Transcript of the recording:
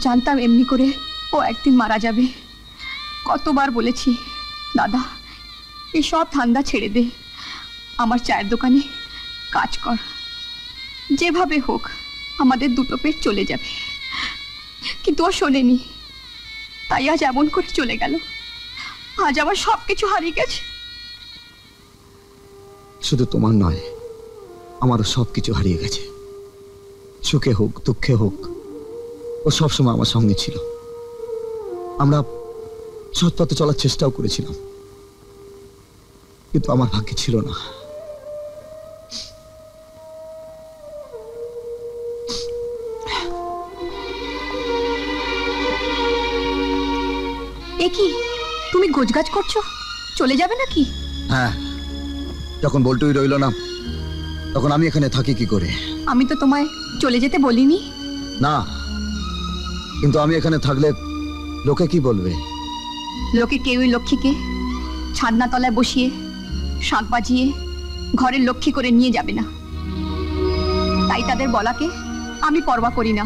জানতাম এমনি করে ও একদিন মারা যাবে। কতবার বলেছি, দাদা এই সব ধান্দা ছেড়ে দে, আমার চায়ের দোকানে কাজ কর, যেভাবে হোক আমাদের দুটো পেট চলে যাবে। কিন্তু ও শোনেনি, তাই আজ এমন করে চলে গেল। আজ আমার সব কিছু হারিয়ে গেছে। শুধু তোমার নয়, আমারও সব কিছু হারিয়ে গেছে। সুখে হোক দুঃখে হোক, ও সবসময় আমার সঙ্গে ছিল। আমরা সৎ পথে চলার চেষ্টাও করেছিলাম, কিন্তু আমার ভাগ্যে ছিল না। এ কি, তুমি গোছগাছ করছো? চলে যাবে নাকি? হ্যাঁ, যখন বল্টুই রইল না, তখন আমি এখানে থাকি কি করে? আমি তো তোমায় চলে যেতে বলিনি। না, কিন্তু আমি এখানে থাকলে লোকে কি বলবে? লোকে কেউই লক্ষ্মীকে ছাদনা তলায় বসিয়ে শাঁখ বাজিয়ে ঘরের লক্ষ্মী করে নিয়ে যাবে না। তাই তাদের বলাকে আমি পরোয়া করি না।